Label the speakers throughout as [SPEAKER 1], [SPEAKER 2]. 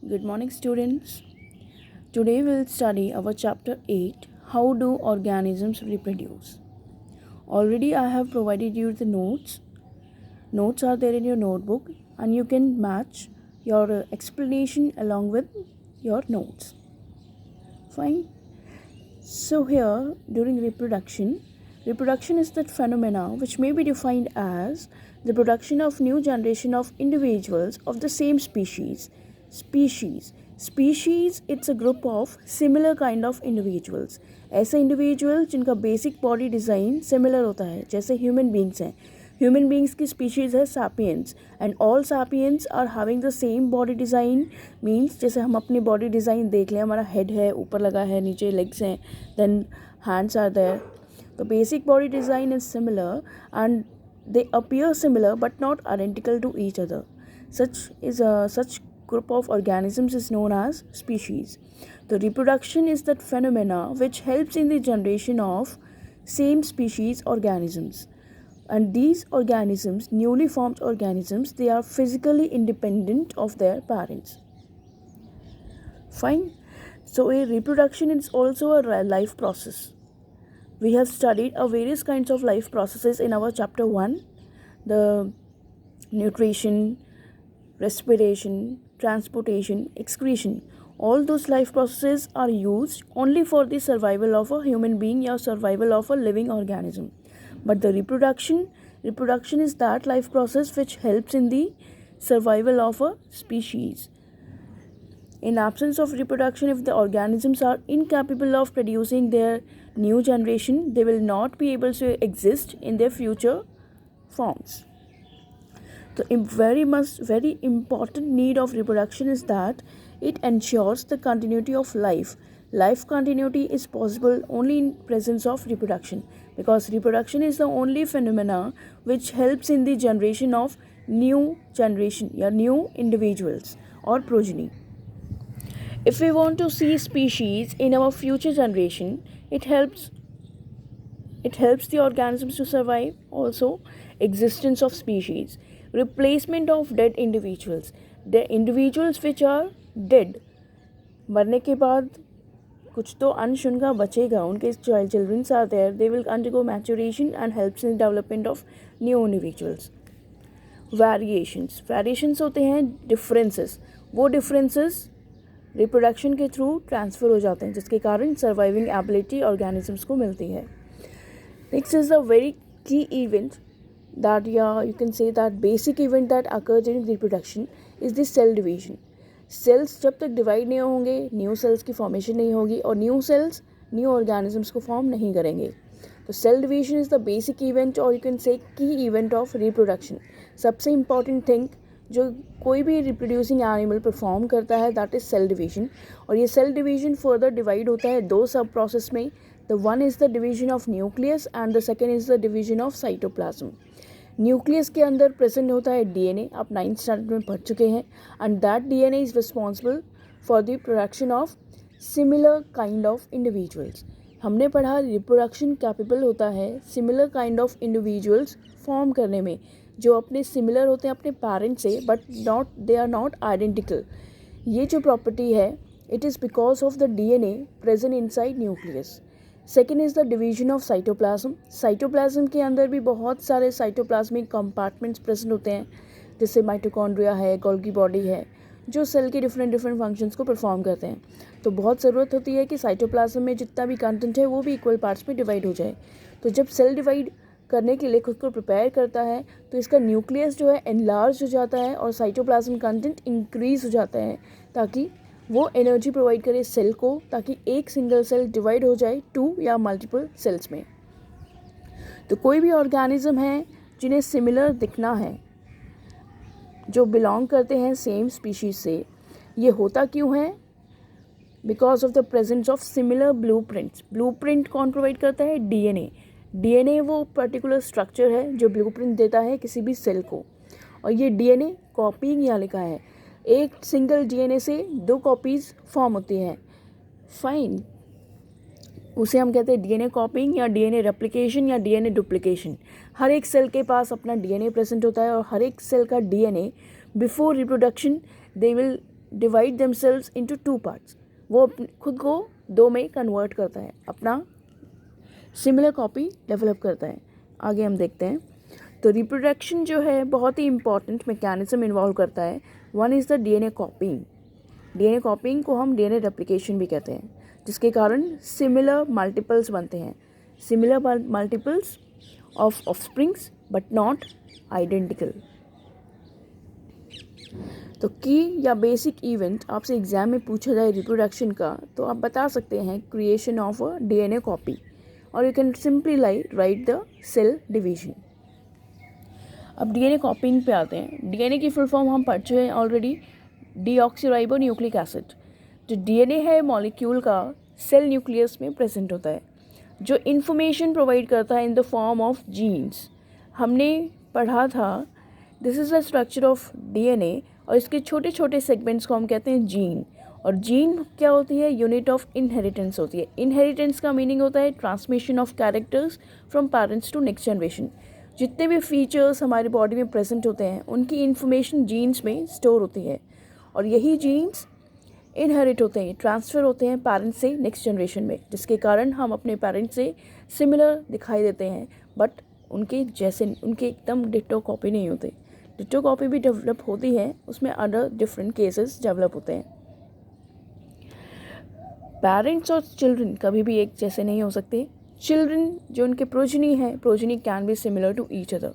[SPEAKER 1] Good morning, students. Today we'll study our chapter 8, How Do Organisms Reproduce? Already I have provided you the notes. Notes are there in your notebook and you can match your explanation along with your notes. Fine. So here, during reproduction is that phenomena which may be defined as the production of new generation of individuals of the same species. Species, it's a group of similar kind of individuals. ऐसे individuals जिनका basic body design similar होता है, जैसे human beings हैं. Human beings की species है sapiens and all sapiens are having the same body design. Means जैसे हम अपनी body design देख लें, हमारा head है, ऊपर लगा है, नीचे legs हैं, then hands are there. The basic body design is similar and they appear similar but not identical to each other. Such group of organisms is known as species. The reproduction is that phenomena which helps in the generation of same species organisms. And these organisms, newly formed organisms, they are physically independent of their parents. Fine. So a reproduction is also a life process. We have studied various kinds of life processes in our chapter 1. The nutrition, respiration, transportation, excretion. All those life processes are used only for the survival of a human being or survival of a living organism. But the reproduction is that life process which helps in the survival of a species. In absence of reproduction, if the organisms are incapable of producing their new generation, they will not be able to exist in their future forms. The very important need of reproduction is that it ensures the continuity of life. Life continuity is possible only in presence of reproduction, because reproduction is the only phenomena which helps in the generation of new individuals or progeny. If we want to see species in our future generation, it helps the organisms to survive. Also, existence of species, replacement of dead individuals, the individuals which are dead, मरने के बाद कुछ तो अंश उनका बचेगा, उनके children are there, they will undergo maturation and helps in development of new individuals. Variations होते हैं differences, वो differences रिप्रोडक्शन के थ्रू ट्रांसफ़र हो जाते हैं, जिसके कारण सर्वाइविंग एबिलिटी ऑर्गेनिजम्स को मिलती है. Next is the very key event that you can say that basic event that occur during reproduction is the cell division. Cells जब तक डिवाइड नहीं होंगे, न्यू सेल्स की फॉर्मेशन नहीं होगी और न्यू सेल्स न्यू ऑर्गेनिजम्स को फॉर्म नहीं करेंगे. तो cell division is the basic event और you can say key event of reproduction. सबसे इम्पॉर्टेंट थिंग जो कोई भी रिप्रोड्यूसिंग एनिमल परफॉर्म करता है दैट इज़ सेल डिवीजन. और ये सेल डिवीजन फर्दर डिवाइड होता है दो सब प्रोसेस में. The one is the division of nucleus and the second is the division of cytoplasm. Nucleus के अंदर प्रेजेंट होता है डीएनए, आप 9th स्टैंडर्ड में पढ़ चुके हैं. And that DNA is responsible for the production of similar kind of individuals. हमने पढ़ा रिप्रोडक्शन कैपेबल होता है similar kind of individuals form करने में, जो अपने सिमिलर होते हैं अपने पेरेंट से, but they are not identical. ये जो प्रॉपर्टी है it is because of the DNA present inside nucleus. Second is the division of cytoplasm. Cytoplasm के अंदर भी बहुत सारे साइटोप्लाज्मिक कंपार्टमेंट्स प्रेजेंट होते हैं, जैसे माइटोकॉन्ड्रिया है, गोल्गी बॉडी है, जो सेल के डिफरेंट फंक्शंस को परफॉर्म करते हैं. तो बहुत ज़रूरत होती है कि साइटोप्लाज्म में जितना भी कंटेंट है वो भी इक्वल पार्ट्स में डिवाइड हो जाए. तो जब सेल डिवाइड करने के लिए खुद को प्रिपेयर करता है तो इसका न्यूक्लियस जो है एनलार्ज हो जाता है और साइटोप्लाज्म कंटेंट इंक्रीज हो जाता है, ताकि वो एनर्जी प्रोवाइड करे सेल को, ताकि एक सिंगल सेल डिवाइड हो जाए 2 या मल्टीपल सेल्स में. तो कोई भी ऑर्गेनिज्म है जिन्हें सिमिलर दिखना है, जो बिलोंग करते हैं सेम स्पीशीज से, ये होता क्यों है? Because of the presence of similar blueprints. Blueprint कौन प्रोवाइड करता है? डीएनए. डीएनए वो पर्टिकुलर स्ट्रक्चर है जो ब्लूप्रिंट देता है किसी भी सेल को. और ये डीएनए कॉपीइंग यहाँ लिखा है, एक सिंगल डीएनए से 2 कॉपीज़ फॉर्म होती हैं. फाइन, उसे हम कहते हैं डीएनए कॉपीइंग या डीएनए रेप्लिकेशन या डीएनए डुप्लीकेशन. हर एक सेल के पास अपना डीएनए प्रेजेंट होता है और हर एक सेल का DNA before reproduction they will divide themselves into 2 parts, वो खुद को 2 में कन्वर्ट करता है, अपना सिमिलर कॉपी डेवलप करता है। आगे हम देखते हैं। तो रिप्रोडक्शन जो है बहुत ही इंपॉर्टेंट मैकेनिज्म इन्वॉल्व करता है। One is the DNA कॉपिंग। DNA कॉपिंग को हम डीएनए रेप्लिकेशन भी कहते हैं, जिसके कारण सिमिलर मल्टीपल्स बनते हैं, similar multiples of offsprings but not identical. तो की या बेसिक इवेंट आपसे एग्जाम में पूछा जाए रिप्रोडक्शन का, तो आप बता सकते हैं creation of a DNA copy, और you can simply write the cell division. अब डीएनए कॉपिंग पे आते हैं। डीएनए की फुल फॉर्म हम पढ़ चुके हैं ऑलरेडी, डीऑक्सीराइबो न्यूक्लिक एसिड। जो डीएनए है मॉलिक्यूल का सेल न्यूक्लियस में प्रेजेंट होता है, जो इन्फॉर्मेशन प्रोवाइड करता है in the form of genes. हमने पढ़ा था this is the structure of DNA, और इसके छोटे छोटे सेगमेंट्स को हम कहते हैं जीन। और जीन क्या होती है? यूनिट ऑफ इनहेरिटेंस होती है। इनहेरिटेंस का मीनिंग होता है transmission of characters from parents to next generation. जितने भी फीचर्स हमारी बॉडी में प्रेजेंट होते हैं उनकी इन्फॉर्मेशन जीन्स में स्टोर होती है, और यही जीन्स इनहेरिट होते हैं, ट्रांसफ़र होते हैं पेरेंट्स से नेक्स्ट जनरेशन में, जिसके कारण हम अपने पेरेंट्स से सिमिलर दिखाई देते हैं, बट उनके जैसे, उनके एकदम डिट्टो कॉपी नहीं होते। डिट्टो कॉपी भी डेवलप होती है, उसमें अदर डिफरेंट केसेस डेवलप होते हैं। पेरेंट्स और चिल्ड्रन कभी भी एक जैसे नहीं हो सकते। चिल्ड्रन जो उनके प्रोजनी है, progeny can be similar to each other,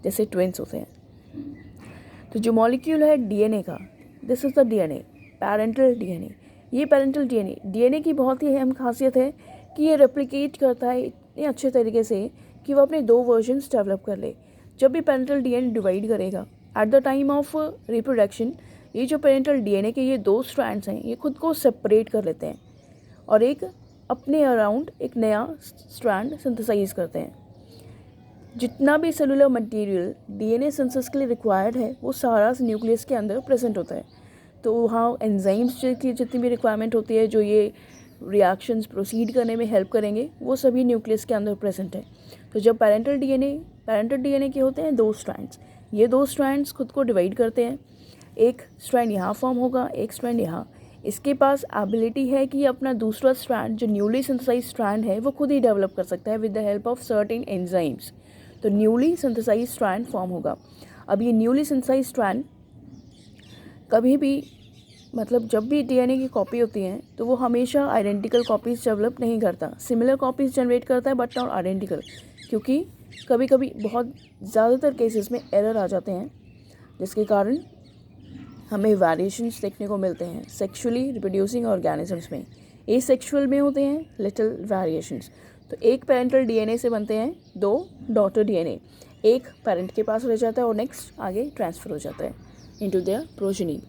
[SPEAKER 1] जैसे ट्विंस होते हैं। तो जो मॉलिक्यूल है डीएनए का, this is the DNA, parental DNA. ये पेरेंटल डीएनए की बहुत ही अहम खासियत है कि ये रेप्लिकेट करता है इतने अच्छे तरीके से कि वो अपने 2 वर्जन्स डेवलप कर ले। जब भी पेरेंटल डीएनए डिवाइड करेगा at the time of reproduction, ये जो पेरेंटल डीएनए के ये 2 स्ट्रैंड्स हैं, ये खुद को सेपरेट कर लेते हैं और एक अपने अराउंड एक नया स्ट्रैंड सिंथेसाइज करते हैं। जितना भी सेलुलर मटेरियल डीएनए सिंथेसिस के लिए रिक्वायर्ड है, वो सारा न्यूक्लियस के अंदर प्रेजेंट होता है। तो वहाँ एंजाइम्स की जितनी भी रिक्वायरमेंट होती है, जो ये रिएक्शंस प्रोसीड करने में हेल्प करेंगे, वो सभी न्यूक्लियस के अंदर प्रेजेंट है। तो जब पेरेंटल डीएनए के होते हैं 2 स्ट्रैंड्स, ये 2 स्ट्रैंड्स खुद को डिवाइड करते हैं। एक स्ट्रैंड यहाँ फॉर्म होगा, एक स्ट्रैंड यहाँ। इसके पास एबिलिटी है कि अपना दूसरा स्ट्रैंड जो न्यूली सिंथेसाइज स्ट्रैंड है वो खुद ही डेवलप कर सकता है with the help of certain enzymes. तो न्यूली सिंथेसाइज स्ट्रैंड फॉर्म होगा। अब ये न्यूली सिंथेसाइज स्ट्रैंड कभी भी, मतलब जब भी डीएनए की कॉपी होती है तो वो हमेशा आइडेंटिकल कॉपीज़ डेवलप नहीं करता, सिमिलर कॉपीज़ जनरेट करता है बट नॉट आइडेंटिकल, क्योंकि कभी कभी बहुत ज़्यादातर केसेस में एरर आ जाते हैं, जिसके कारण हमें वेरिएशंस देखने को मिलते हैं सेक्सुअली रिप्रोड्यूसिंग ऑर्गेनिजम्स में। एसेक्सुअल में होते हैं लिटिल वेरिएशंस। तो एक पेरेंटल डीएनए से बनते हैं 2 डॉटर डीएनए, एक पेरेंट के पास रह जाता है और नेक्स्ट आगे ट्रांसफ़र हो जाता है इनटू देयर प्रोजेनी।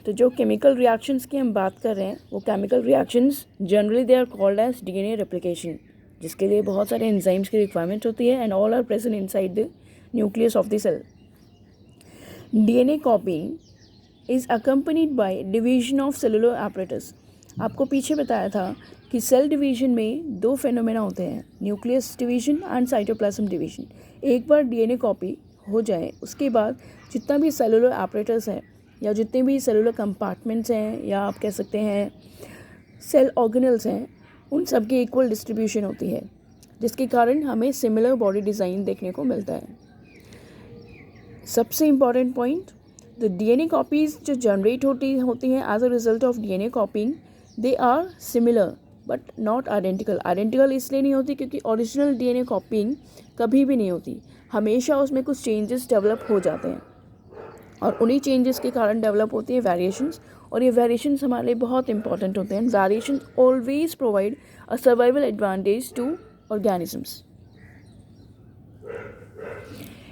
[SPEAKER 1] तो जो केमिकल रिएक्शंस की हम बात कर रहे हैं, वो chemical reactions generally they are called as DNA replication, जिसके लिए बहुत सारे एंजाइम्स की रिक्वायरमेंट होती है, and all are present inside the nucleus of the cell. DNA copying is accompanied by division of cellular apparatus। आपको पीछे बताया था कि सेल डिवीजन में 2 फेनोमेना होते हैं, nucleus division and cytoplasm division. एक बार डीएनए कॉपी हो जाए, उसके बाद जितना भी सेलुलर apparatus है या जितने भी सेलुलर कंपार्टमेंट्स हैं, या आप कह सकते हैं सेल ऑर्गेनल्स हैं, उन सब की इक्वल डिस्ट्रीब्यूशन होती है, जिसके कारण हमें सिमिलर बॉडी डिज़ाइन देखने को मिलता है। सबसे important point, the DNA copies जो जनरेट होती हैं as a result of DNA copying, they are similar but not identical. Identical इसलिए नहीं होती क्योंकि ओरिजिनल डीएनए कॉपिंग कभी भी नहीं होती, हमेशा उसमें कुछ चेंजेस डेवलप हो जाते हैं, और उन्हीं चेंजेस के कारण डेवलप होती है वेरिएशंस, और ये वेरिएशंस हमारे लिए बहुत इंपॉर्टेंट होते हैं। Variations always provide a survival advantage to organisms.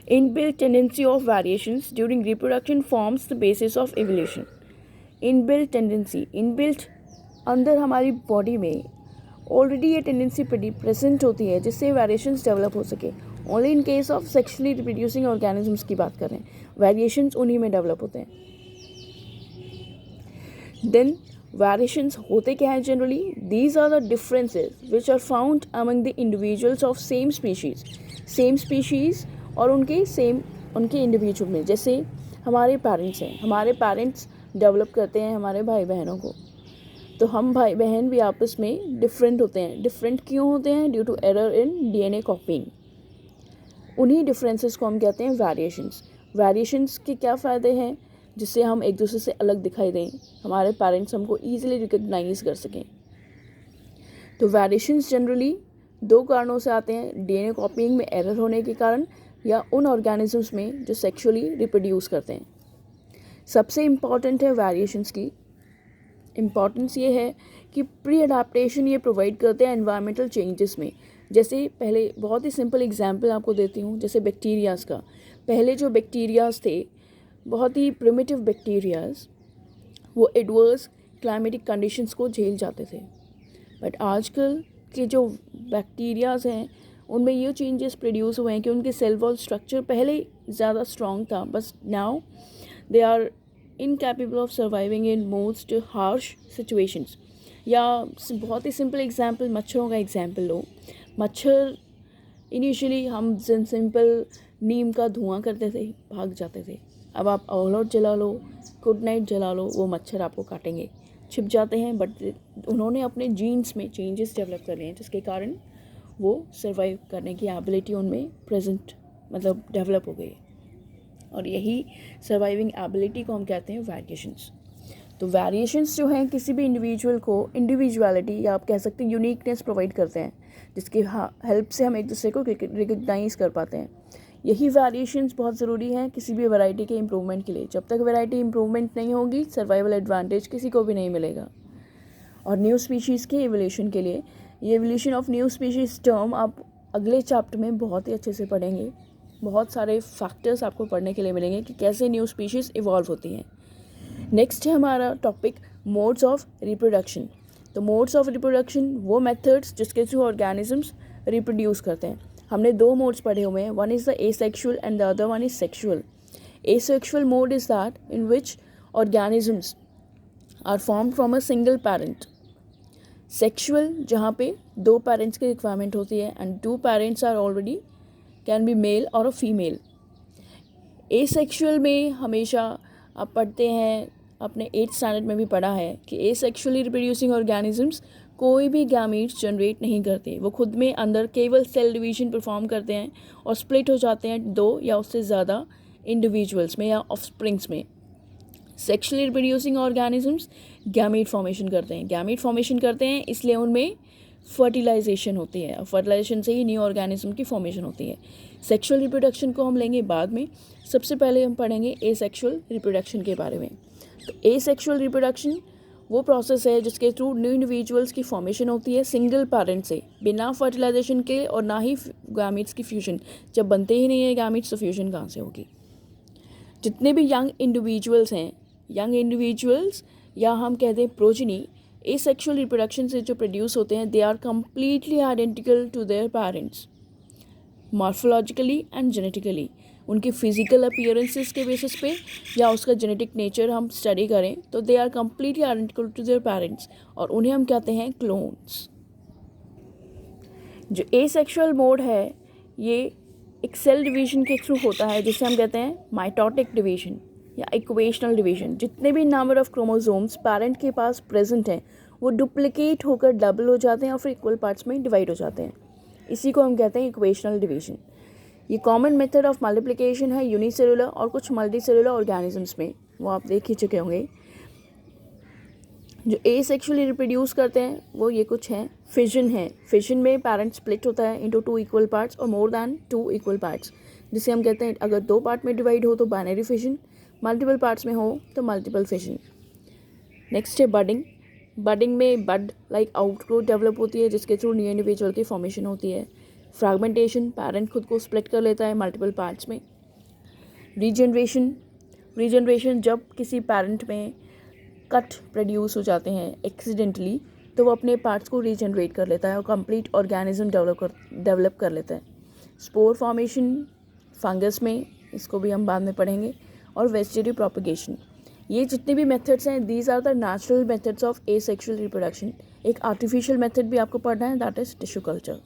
[SPEAKER 1] Inbuilt tendency of variations during reproduction forms the basis of evolution। Inbuilt tendency, inbuilt अंदर हमारी बॉडी में ऑलरेडी ये टेंडेंसी प्रेजेंट होती है जिससे वेरिएशंस डेवलप हो सके। Only in case of sexually reproducing organisms की बात करें, वेरिएशंस उन्हीं में डेवलप होते हैं। देन वेरिएशंस होते क्या है generally? These are the differences which are found among the individuals of same species और उनके इंडिविजुअल में। जैसे हमारे पेरेंट्स हैं, हमारे पेरेंट्स डेवलप करते हैं हमारे भाई बहनों को। तो हम भाई बहन भी आपस में डिफरेंट होते हैं। डिफरेंट क्यों होते हैं? Due to error in DNA copying. उन्हीं डिफरेंसेस को हम कहते हैं वेरिएशंस। वेरिएशंस के क्या फ़ायदे हैं? जिससे हम एक दूसरे से अलग दिखाई दें, हमारे पेरेंट्स हमको ईजिली रिकग्नाइज कर सकें। तो वेरिएशंस जनरली दो कारणों से आते हैं, डीएनए कॉपिंग में एरर होने के कारण या उन ऑर्गेनिजम्स में जो सेक्सुअली रिप्रोड्यूस करते हैं। सबसे इम्पॉर्टेंट है वेरिएशंस की इम्पॉर्टेंस ये है कि प्री अडाप्टेशन ये प्रोवाइड करते हैं एनवायरमेंटल चेंजेस में। जैसे पहले बहुत ही सिंपल एग्जांपल आपको देती हूँ, जैसे बैक्टीरियाज़ का। पहले जो बैक्टीरियाज़ थे, बहुत ही प्रिमिटिव बैक्टीरियाज़, वो एडवर्स क्लाइमेटिक कंडीशंस को झेल जाते थे। बट आजकल के जो बैक्टीरियाज़ हैं उनमें ये चेंजेस प्रोड्यूस हुए हैं कि उनके सेल वॉल स्ट्रक्चर पहले ज़्यादा स्ट्रॉन्ग था, बस now they are incapable of surviving in most harsh situations. या बहुत ही सिंपल एग्जांपल, मच्छरों का एग्जांपल लो। मच्छर इनिशियली हम सिंपल नीम का धुआं करते थे, भाग जाते थे। अब आप ऑल आउट जला लो, गुड नाइट जला लो, वो मच्छर आपको काटेंगे, छिप जाते हैं। बट उन्होंने अपने जीन्स में चेंजेस डेवलप कर लिए हैं जिसके कारण वो सर्वाइव करने की एबिलिटी उनमें प्रेजेंट डेवलप हो गई है। और यही सर्वाइविंग एबिलिटी को हम कहते हैं वेरिएशंस। तो वेरिएशंस जो हैं किसी भी इंडिविजुअल को इंडिविजुअलिटी या आप कह सकते हैं यूनिकनेस प्रोवाइड करते हैं, जिसकी हेल्प से हम एक दूसरे को रिकग्नाइज कर पाते हैं। यही वेरिएशंस बहुत ज़रूरी हैं किसी भी वैरायटी के इम्प्रूवमेंट के लिए। जब तक वैरायटी इम्प्रूवमेंट नहीं होगी, सर्वाइवल एडवांटेज किसी को भी नहीं मिलेगा। और न्यू स्पीशीज़ के एवोल्यूशन के लिए, ये evolution of new species term आप अगले चैप्टर में बहुत ही अच्छे से पढ़ेंगे। बहुत सारे फैक्टर्स आपको पढ़ने के लिए मिलेंगे कि कैसे न्यू स्पीशीज़ इवॉल्व होती हैं। नेक्स्ट है हमारा टॉपिक मोड्स ऑफ रिप्रोडक्शन। तो मोड्स ऑफ रिप्रोडक्शन वो मेथड्स जिसके थ्रू ऑर्गेनिजम्स रिप्रोड्यूस करते हैं। हमने दो मोड्स पढ़े हुए हैं, one is the asexual and the other one is sexual. Asexual mode is that in which organisms are formed from a single parent. Sexual जहाँ पे दो पेरेंट्स की रिक्वायरमेंट होती है and two parents are already can be male और a female. Asexual में हमेशा आप पढ़ते हैं, अपने 8th स्टैंडर्ड में भी पढ़ा है कि एसेक्सुअली रिप्रोड्यूसिंग ऑर्गेनिजम्स कोई भी गैमीट्स जनरेट नहीं करते। वो खुद में अंदर केवल सेल डिवीजन परफॉर्म करते हैं और स्प्लिट हो जाते हैं दो या उससे ज़्यादा इंडिविजुअल्स में या ऑफस्प्रिंग्स में। Sexually reproducing organisms gamete formation करते हैं। गैमीट फॉर्मेशन करते हैं इसलिए उनमें फर्टिलाइजेशन होती है और फर्टिलाइजेशन से ही न्यू ऑर्गेनिज्म की फॉर्मेशन होती है। सेक्सुअल रिप्रोडक्शन को हम लेंगे बाद में, सबसे पहले हम पढ़ेंगे एसेक्सुअल रिप्रोडक्शन के बारे में। तो एसेक्सुअल रिप्रोडक्शन वो प्रोसेस है जिसके थ्रू न्यू इंडिविजुअल्स की फॉर्मेशन होती है सिंगल पेरेंट से, बिना फर्टिलाइजेशन के और ना ही गैमीट्स की फ्यूजन। जब बनते ही नहीं है गैमीट्स तो फ्यूजन कहाँ से होगी। जितने भी यंग इंडिविजुअल्स हैं, यंग इंडिविजुअल्स या हम कहते हैं प्रोजनी, एसेक्सुअल रिप्रोडक्शन से जो प्रोड्यूस होते हैं, they are completely identical to their parents morphologically and genetically. उनकी फिजिकल अपीयरेंसेस के बेसिस पे या उसका जेनेटिक नेचर हम स्टडी करें तो they are completely identical to their parents और उन्हें हम कहते हैं क्लोन्स। जो एसेक्सुअल मोड है ये एक सेल डिवीजन के थ्रू होता है जिसे हम कहते हैं माइटोटिक डिवीजन या इक्वेशनल डिवीजन। जितने भी नंबर ऑफ क्रोमोसोम्स पेरेंट के पास प्रेजेंट हैं वो डुप्लीकेट होकर डबल हो जाते हैं और फिर इक्वल पार्ट्स में डिवाइड हो जाते हैं। इसी को हम कहते हैं इक्वेशनल डिवीजन। ये कॉमन मेथड ऑफ मल्टीप्लिकेशन है यूनिसेलुलर और कुछ मल्टीसेलुलर ऑर्गेनिजम्स में, वो आप देख ही चुके होंगे। जो एसेक्सुअली रिप्रोड्यूस करते हैं वो ये कुछ हैं। फिजन है, फिजन में पेरेंट स्प्लिट होता है इनटू 2 इक्वल पार्ट्स और मोर दैन 2 इक्वल पार्ट्स, जिसे हम कहते हैं अगर 2 पार्ट में डिवाइड हो तो बाइनरी फिजन, मल्टीपल पार्ट्स में हो तो मल्टीपल फिजन। नेक्स्ट है बडिंग। बडिंग में बड लाइक आउटग्रोथ डेवलप होती है जिसके थ्रू न्यू इंडिविजुअल की फॉर्मेशन होती है। फ्रैगमेंटेशन, पेरेंट खुद को स्प्लिट कर लेता है मल्टीपल पार्ट्स में। रीजनरेशन, रीजनरेशन जब किसी पेरेंट में कट प्रोड्यूस हो जाते हैं एक्सीडेंटली तो वो अपने पार्ट्स को रीजनरेट कर लेता है और कंप्लीट ऑर्गेनिज्म डेवलप कर लेता है। स्पोर फॉर्मेशन फंगस में, इसको भी हम बाद में पढ़ेंगे। और वेजिटेटिव प्रोपगेशन। ये जितने भी मेथड्स हैं these are the natural methods of asexual reproduction. एक आर्टिफिशियल मेथड भी आपको पढ़ना है, दैट इज टिश्यू कल्चर।